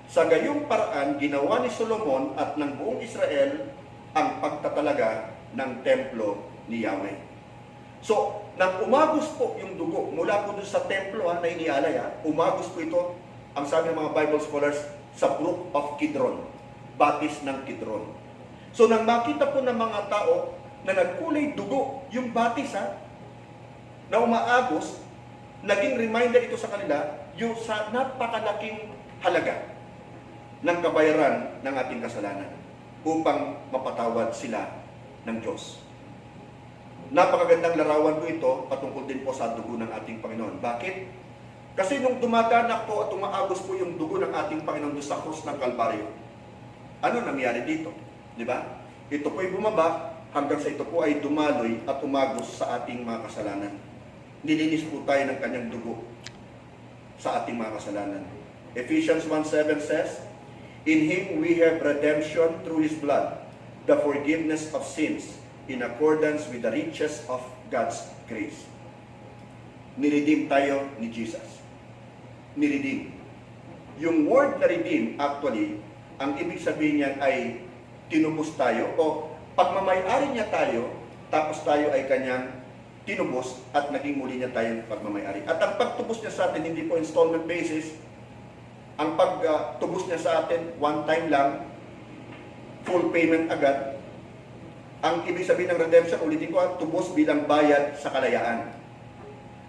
B: Sa gayong paraan, ginawa ni Solomon at ng buong Israel ang pagtatalaga ng templo ni Yahweh. So, nang umagos po yung dugo, mula po doon sa templo na inialay, umagos po ito, ang sabi ng mga Bible scholars, sa Brook of Kidron, batis ng Kidron. So, nang makita po ng mga tao na nagkulay dugo yung batis na umaagos, naging reminder ito sa kanila yung sa napakalaking halaga ng kabayaran ng ating kasalanan upang mapatawad sila ng Diyos. Napakagandang larawan po ito patungkol din po sa dugo ng ating Panginoon. Bakit? Kasi nung dumadanak po at umaagos po yung dugo ng ating Panginoon sa krus ng Kalbaryo, ano nangyari dito? Di ba? Ito po ay bumaba hanggang sa ito po ay dumaloy at umagos sa ating mga kasalanan. Nilinis po tayo ng kanyang dugo sa ating mga kasalanan. Ephesians 1:7 says, "In Him we have redemption through His blood, the forgiveness of sins, in accordance with the riches of God's grace." Niredeem tayo ni Jesus. Niredeem. Yung word na redeem, actually, ang ibig sabihin niyan ay tinubos tayo o pagmamay-ari niya tayo, tapos tayo ay kanyang tinubos at naging muli niya tayong pagmamay-ari. At ang pagtubos niya sa atin, hindi po installment basis. Ang pagtubos niya sa atin, one time lang, full payment agad. Ang ibig sabihin ng redemption, ulitin ko, tubos bilang bayad sa kalayaan.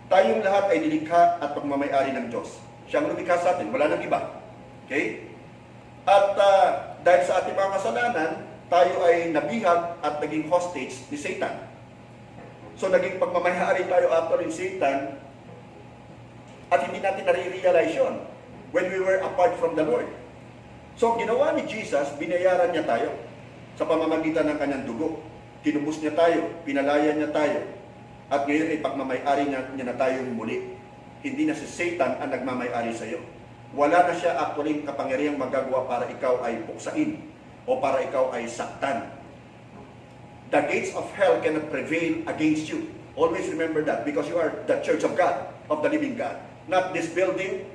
B: Tayong lahat ay nilikha at pagmamay-ari ng Diyos. Siyang lumikha sa atin, wala nang iba. Okay? At dahil sa ating mga kasalanan, tayo ay nabihag at naging hostage ni Satan. So naging pagmamay-ari tayo after ni Satan at hindi natin nare-realize yun when we were apart from the Lord. So ginawa ni Jesus, binayaran niya tayo sa pamamagitan ng kanyang dugo. Tinubos niya tayo, pinalaya niya tayo, at ngayon ay pagmamay-ari niya na tayo muli. Hindi na si Satan ang nagmamay-ari sa iyo. Wala na siya actually kapangyarihang magagawa para ikaw ay puksain o para ikaw ay saktan. The gates of hell cannot prevail against you. Always remember that, because you are the church of God, of the living God. Not this building,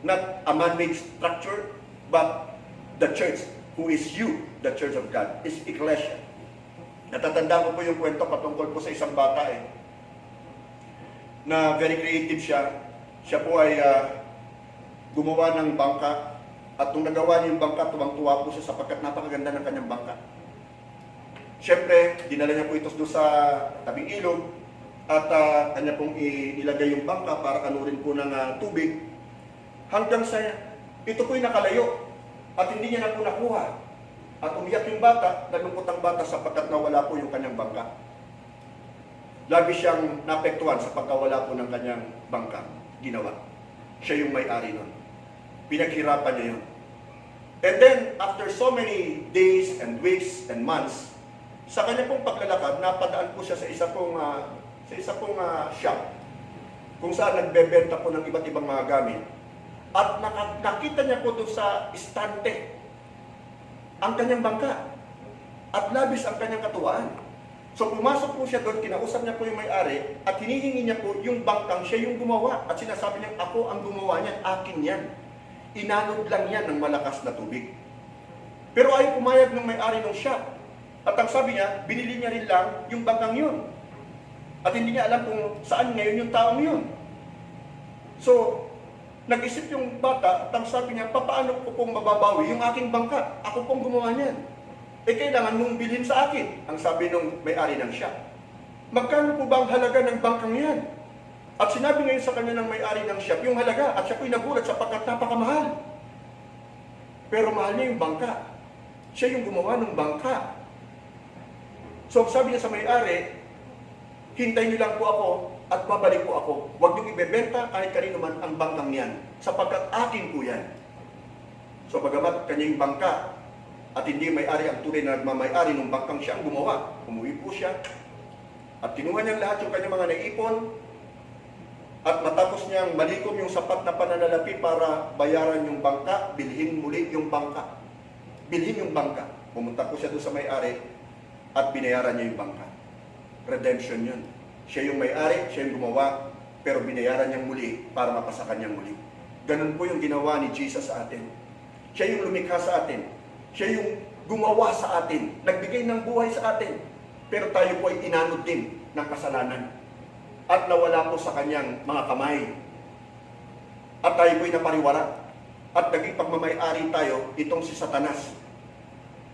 B: not a man-made structure, but the church, who is you, the church of God, is ecclesia. Natatanda ko po yung kwento patungkol po sa isang bata na very creative siya. Siya po ay gumawa ng bangka, at nung nagawa niya yung bangka, tuwang-tuwa po siya sapagkat napakaganda ng kanyang bangka. Siyempre, dinala niya po ito doon sa tabing ilog, at kanya pong ilagay yung bangka para anurin po ng tubig hanggang sa ito po'y nakalayo at hindi niya na po nakuha. At umiyak yung bata, nalungkot ang bata sapagkat nawala po yung kanyang bangka. Labis siyang naapektuhan sa pagkawala po ng kanyang bangka. Ginawa. Siya yung may-ari nun. Pinaghirapan niya yun. And then, after so many days and weeks and months, sa kanya pong paglalakad, napadaan po siya sa isa pong shop kung saan nagbebenta po ng iba't ibang mga gamit. At nakita niya po doon sa istante ang kanyang bangka. At labis ang kanyang katuwaan. So pumasok po siya doon, kinausap niya po yung may-ari at hinihingi niya po yung bangkang siya yung gumawa. At sinasabi niya, ako ang gumawa niyan, akin yan. Inanod lang yan ng malakas na tubig. Pero ayaw pumayag ng may-ari ng shop. At ang sabi niya, binili niya rin lang yung bangkang yun. At hindi niya alam kung saan ngayon yung taong yun. So, nag-isip yung bata at ang sabi niya, paano ko pong mababawi yung aking bangka? Ako pong gumawa niyan. Kailangan mong bilhin sa akin, ang sabi ng may-ari ng shop. Magkano po ba ang halaga ng bangkang yan? At sinabi ngayon sa kanya ng may-ari ng shop, yung halaga, at siya po'y nagulat sapagkat napakamahal. Pero mahal niya yung bangka. Siya yung gumawa ng bangka. So sabi niya sa may-ari, hintayin niyo lang po ako at babalik po ako. Huwag niyong ibebenta kahit kanino man ang bangkang yan, sapagkat akin po yan. So bagamat kanya yung bangka, at hindi may-ari ang tunay na nagmamay-ari ng bangkang siya ang gumawa, umuwi po siya, at kinuha niyang lahat yung kanyang mga naipon, at matapos niyang malikom yung sapat na pananalapi para bayaran yung bangka, bilhin muli yung bangka. Bilhin yung bangka. Pumunta po siya doon sa may-ari, at binayaran niya yung bangka. Redemption yun. Siya yung may-ari, siya yung gumawa, pero binayaran niyang muli para mapasakan niyang muli. Ganun po yung ginawa ni Jesus sa atin. Siya yung lumikha sa atin. Siya yung gumawa sa atin, nagbigay ng buhay sa atin. Pero tayo po ay inanod din ng kasalanan. At nawala po sa kanyang mga kamay. At tayo po ay napariwara. At naging pagmamay-ari tayo, itong si Satanas.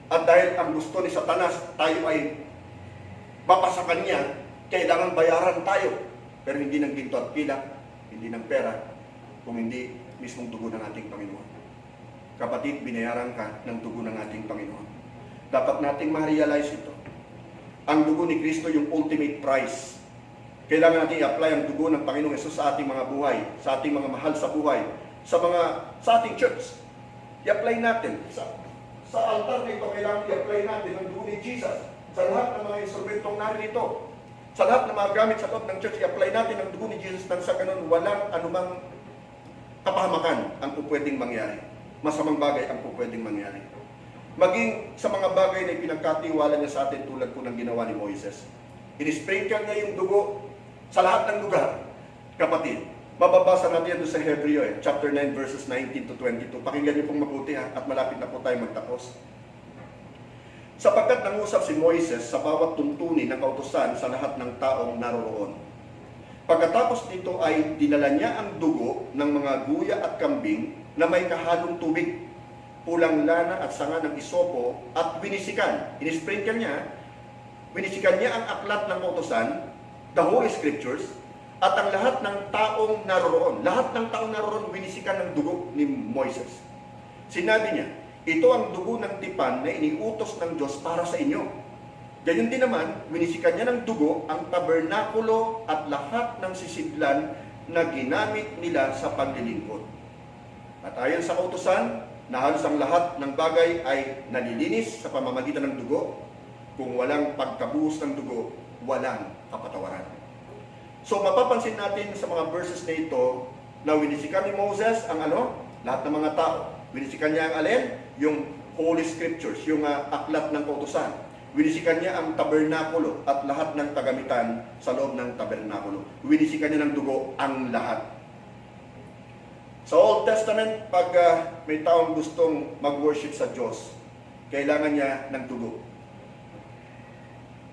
B: At dahil ang gusto ni Satanas, tayo ay mapasakan niya, kailangan bayaran tayo. Pero hindi ng ginto at pilak, hindi ng pera, kung hindi mismong dugo ng ating Panginoon. Kapatid, binayaran ka ng dugo ng ating Panginoon. Dapat nating ma-realize ito. Ang dugo ni Kristo yung ultimate price. Kailangan natin i-apply ang dugo ng Panginoong Yesus sa ating mga buhay, sa ating mga mahal sa buhay, sa ating church. I-apply natin. Sa altar nito, kailangan i-apply natin ang dugo ni Jesus. Sa lahat ng mga instrumentong narito, sa lahat ng mga gamit sa loob ng church, i-apply natin ang dugo ni Jesus nang sa ganun walang anumang kapahamakan ang pupwedeng mangyari. Masamang bagay ang pupwedeng mangyari. Maging sa mga bagay na pinagkatiwala niya sa atin tulad po ng ginawa ni Moises. In-sprinkle niya yung dugo sa lahat ng lugar. Kapatid, mababasa natin doon sa Hebreo, chapter 9, verses 19 to 22. Pakinggan niyo pong mabuti at malapit na po tayo magtapos. Sapagkat nangusap si Moises sa bawat tuntunin ng kautusan sa lahat ng taong naroroon. Pagkatapos nito ay dinala niya ang dugo ng mga guya at kambing na may kahalong tubig, pulang lana at sanga ng isopo at winisikan. In-sprinkle niya, winisikan niya ang aklat ng kautusan, the Holy Scriptures, at ang lahat ng taong naroroon. Lahat ng taong naroroon winisikan ng dugo ni Moises. Sinabi niya, ito ang dugo ng tipan na iniutos ng Diyos para sa inyo. Ganyan din naman, winisikan niya ng dugo ang tabernakulo at lahat ng sisidlan na ginamit nila sa paglilingkod. At ayon sa kautusan, na halos ang lahat ng bagay ay nalilinis sa pamamagitan ng dugo. Kung walang pagkabuhos ng dugo, walang kapatawaran. So mapapansin natin sa mga verses na ito, na winisikan ni Moses ang lahat ng mga tao. Winisikan niya ang alin? Yung Holy Scriptures, yung aklat ng kautusan. Winisikan niya ang tabernakulo at lahat ng kagamitan sa loob ng tabernakulo. Winisikan niya ng dugo ang lahat. Sa Old Testament, pag may taong gustong mag-worship sa Diyos, kailangan niya ng dugo.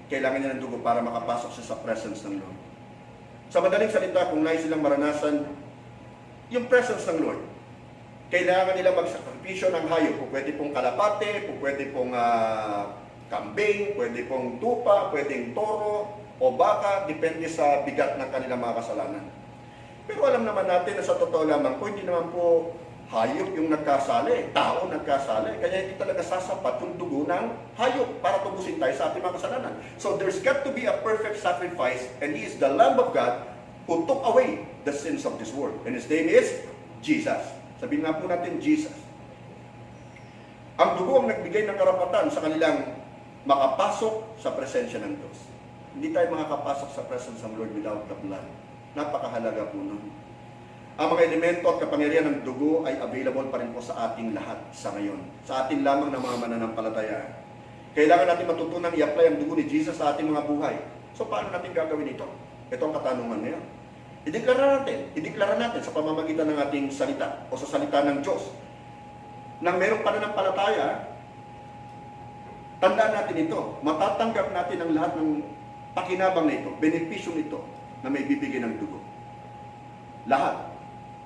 B: Kailangan niya ng dugo para makapasok siya sa presence ng Lord. Sa madaling salita, kung nais silang maranasan yung presence ng Lord, kailangan nila magsakripisyo ng hayop. Pwede pong kalapate, pwede pong kambing, pwede pong tupa, pwedeng toro, o baka, depende sa bigat ng kanilang mga kasalanan. Pero alam naman natin na sa totoo lamang po, hindi naman po hayop yung nagkasala, tao nagkasala. Kaya hindi talaga sasapat yung dugo ng hayop para tubusin tayo sa ating mga kasalanan. So there's got to be a perfect sacrifice, and He is the Lamb of God who took away the sins of this world. And His name is Jesus. Sabihin nga po natin, Jesus. Ang dugo ang nagbigay ng karapatan sa kanilang makapasok sa presensya ng Diyos. Hindi tayo makakapasok sa presence ng Lord without the blood. Napakahalaga po nun. Ang mga elemento at kapangyarihan ng dugo ay available pa rin po sa ating lahat sa ngayon. Sa atin lamang ng mga mananampalataya. Kailangan natin matutunan i-apply ang dugo ni Jesus sa ating mga buhay. So paano natin gagawin ito? Ito ang katanungan ngayon. Ideklara natin sa pamamagitan ng ating salita o sa salita ng Diyos. Nang merong pananampalataya, tandaan natin ito. Matatanggap natin ang lahat ng pakinabang na ito, benepisyo nito na may bibigay ng dugo. Lahat.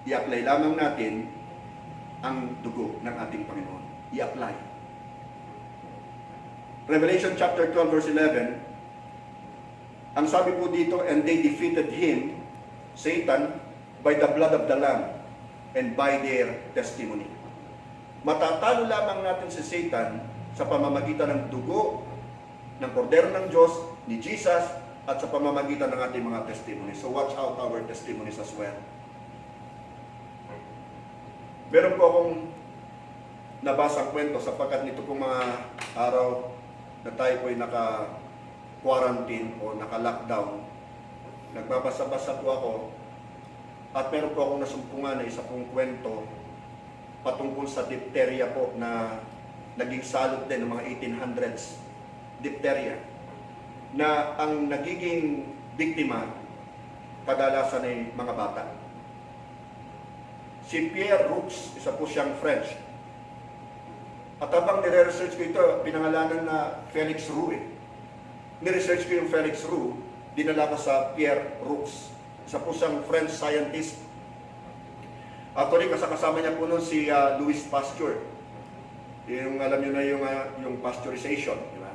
B: I-apply lamang natin ang dugo ng ating Panginoon. I-apply. Revelation chapter 12 verse 11, ang sabi po dito, and they defeated him, Satan, by the blood of the Lamb and by their testimony. Matatalo lamang natin si Satan sa pamamagitan ng dugo ng kordero ng Diyos, ni Jesus, at sa pamamagitan ng ating mga testimonies. So watch out our testimonies as well. Meron po akong nabasang kwento sapagkat nito pong mga araw na tayo po ay naka-quarantine o naka-lockdown. Nagbabasa-basa po ako at meron po akong nasumpungan na isa pong kwento patungkol sa diphtheria po na naging salot din ng mga 1800s. Diphtheria. Na ang nagiging biktima kadalasan ay mga bata. Si Pierre Roux, isa po siyang French. At habang nire-research ko ito, pinangalanan na Felix Roux. Ni-research ko yung Felix Roux, dinala ko sa Pierre Roux. Isa po siyang French scientist. Actually, kasama niya po nun si Louis Pasteur. Yung alam niyo na yung pasteurization, di ba?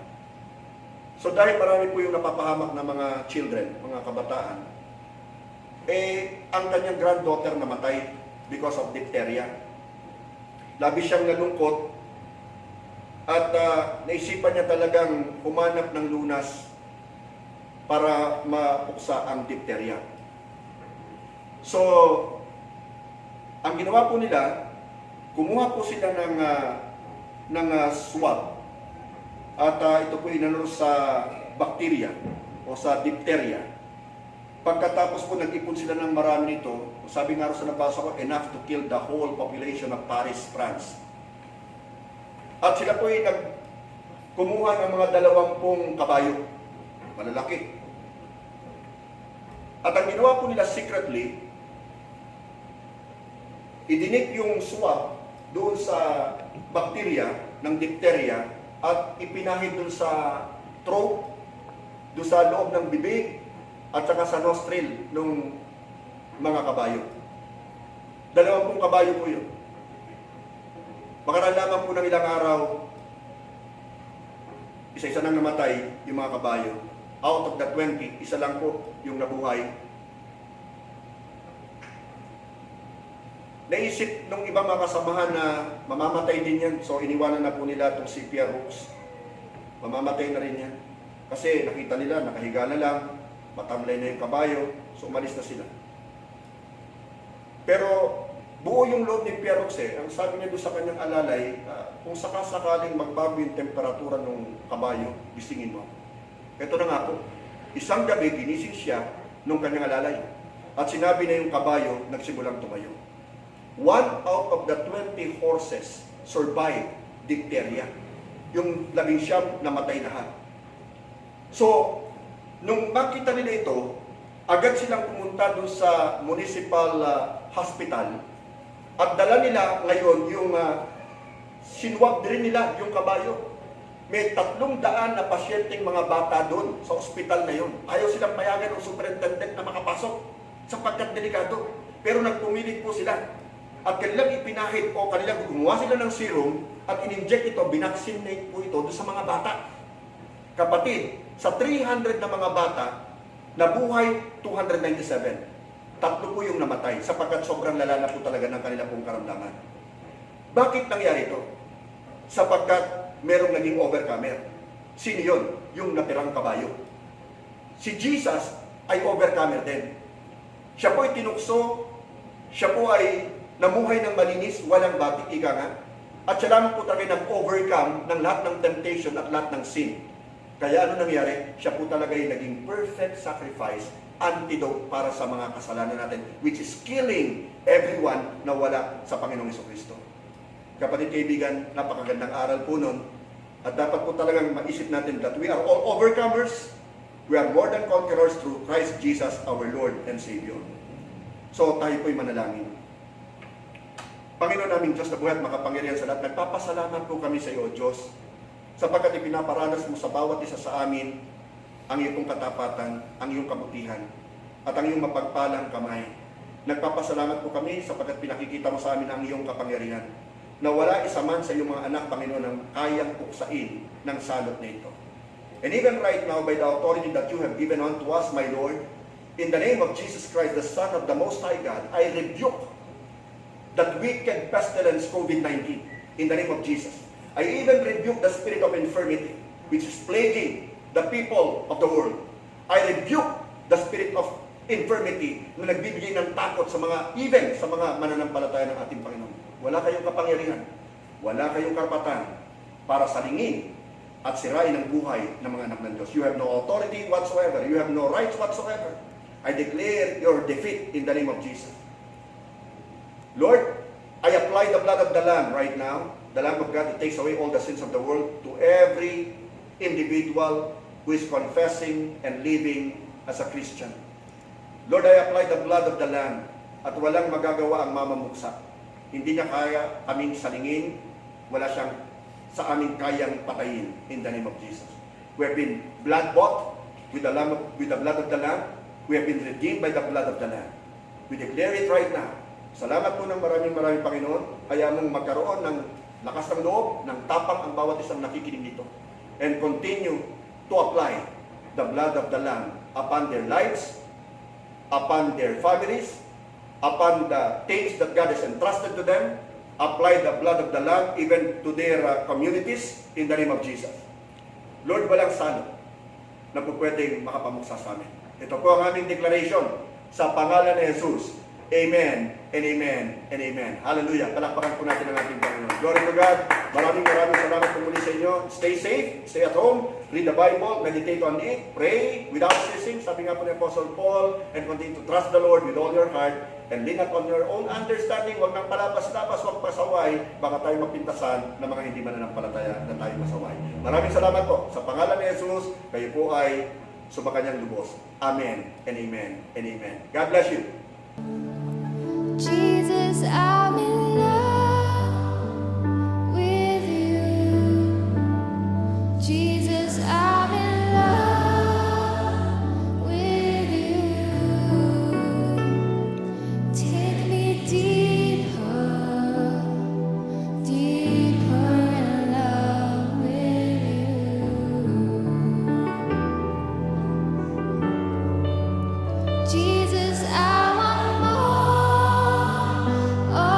B: So dahil marami po yung napapahamak na mga children, mga kabataan, ang kanyang granddaughter namatay because of diphtheria. Labis siyang nalungkot at naisipan niya talagang humanap ng lunas para mapuksa ang diphtheria. So, ang ginawa po nila, kumuha po sila ng swab at ito po inano sa bacteria o sa diphtheria. Pagkatapos po nag-ipon sila ng marami nito, sabi nga rin sa nabasa ko, enough to kill the whole population of Paris, France. At sila po ay kumuha ng mga 20 kabayo, malalaki. At ang ginawa po nila secretly, idinip yung swab doon sa bacteria ng diphtheria at ipinahid doon sa throat, doon sa loob ng bibig, at saka sa nostril ng mga kabayo. 20 kabayo po yun. Makaraan lamang po ng ilang araw, isa-isa nang namatay yung mga kabayo. Out of the 20, isa lang po yung nabuhay. Naisip nung ibang mga kasamahan na mamamatay din yan. So iniwanan na po nila itong si Pierre Roux. Mamamatay na rin yan. Kasi nakita nila, nakahiga na lang, matamlay na yung kabayo, so umalis na sila. Pero buo yung loob ni Pierre Roux ang sabi niya doon sa kanyang alalay, kung sakasakaling magbago yung temperatura ng kabayo, gisingin mo. Ito na nga po, isang gabi ginising siya nung kanyang alalay. At sinabi na yung kabayo, nagsimulang tumayo. 1 out of the 20 horses survived diphtheria. Yung 11 namatay lahat. So, nung makita nila ito, agad silang pumunta doon sa municipal hospital at dala nila ngayon yung sinwab din nila yung kabayo. May 300 na pasyenteng mga bata doon sa ospital na yun. Ayaw silang payagan ng superintendent na makapasok sapagkat delikado. Pero nagpumilit po sila at kanilang ipinahid o kanilang gumawa sila ng serum at in-inject ito, binaksinate po ito doon sa mga bata. Kapatid, sa 300 na mga bata, Nabuhay 297. 3 po yung namatay sapagkat sobrang lala na po talaga ng kanila pong karamdaman. Bakit nangyari ito? Sapagkat merong naging overcomer. Sino yun? Yung natirang kabayo. Si Jesus ay overcomer din. Siya po ay tinukso, siya po ay namuhay ng malinis, walang batik, ika nga. At siya lamang po talaga nag-overcome ng lahat ng temptation at lahat ng sin. Kaya ano nangyari? Siya po talaga ay naging perfect sacrifice, antidote para sa mga kasalanan natin, which is killing everyone na wala sa Panginoong Jesucristo. Kapatid kaibigan, napakagandang aral po nun. At dapat po talagang maisip natin that we are all overcomers. We are more than conquerors through Christ Jesus, our Lord and Savior. So tayo po'y manalangin. Panginoon naming Diyos na buhay at makapangyarihan sa lahat, nagpapasalamat po kami sa iyo, Diyos, sapagkat ipinaparanas mo sa bawat isa sa amin ang iyong katapatan, ang iyong kabutihan, at ang iyong mapagpalang kamay. Nagpapasalamat po kami sapagkat pinakikita mo sa amin ang iyong kapangyarihan, na wala isa man sa iyong mga anak, Panginoon, ang kayang puksain ng salot na ito. And even right now, by the authority that you have given unto us, my Lord, in the name of Jesus Christ, the Son of the Most High God, I rebuke that wicked pestilence COVID-19 in the name of Jesus. I even rebuke the spirit of infirmity which is plaguing the people of the world. I rebuke the spirit of infirmity na nagbibigay ng takot sa mga, even sa mga mananampalataya ng ating Panginoon. Wala kayong kapangyarihan, wala kayong karapatan para salingin at sirain ang buhay ng mga anak ng Diyos. You have no authority whatsoever. You have no rights whatsoever. I declare your defeat in the name of Jesus. Lord, I apply the blood of the Lamb right now, the Lamb of God that takes away all the sins of the world, to every individual who is confessing and living as a Christian. Lord, I apply the blood of the Lamb at walang magagawa ang mamamuksa. Hindi niya kaya kaming salingin, wala siyang sa aming kayang patayin in the name of Jesus. We have been blood bought with the blood of the Lamb. We have been redeemed by the blood of the Lamb. We declare it right now. Salamat po ng maraming Panginoon. Kaya mong magkaroon ng lakas ng loob, ng tapang ang bawat isang nakikinig dito. And continue to apply the blood of the Lamb upon their lives, upon their families, upon the things that God has entrusted to them. Apply the blood of the Lamb even to their communities in the name of Jesus. Lord, walang salot na po pwedeng makapamuksa sa amin. Ito po ang aming declaration sa pangalan ni Jesus. Amen and amen and amen. Hallelujah. Palakpakan po natin ang ating Panginoon. Glory to God. Maraming salamat po muli sa inyo. Stay safe. Stay at home. Read the Bible. Meditate on it. Pray without ceasing. Sabi nga po ni Apostle Paul. And continue to trust the Lord with all your heart. And lean not on your own understanding. Huwag nang palabas-labas. Huwag pasaway. Baka tayo mapintasan ng mga hindi mananampalataya na tayo masaway. Maraming salamat po. Sa pangalan ni Jesus, kayo po ay sumakanyang lubos. Amen and amen and amen. God bless you.
A: Jesus, I'm in love with you. Jesus, I'm in love with you. Take me deeper, deeper in love with you. Jesus, I want more. Oh,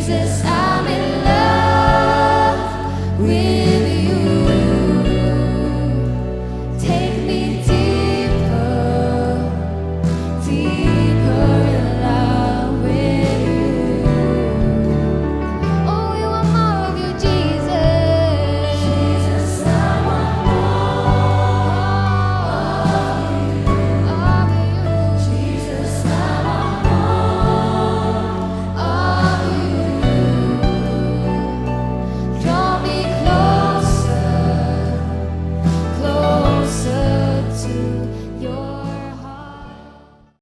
A: Jesus, I'm in love with you. Take me deeper, deeper.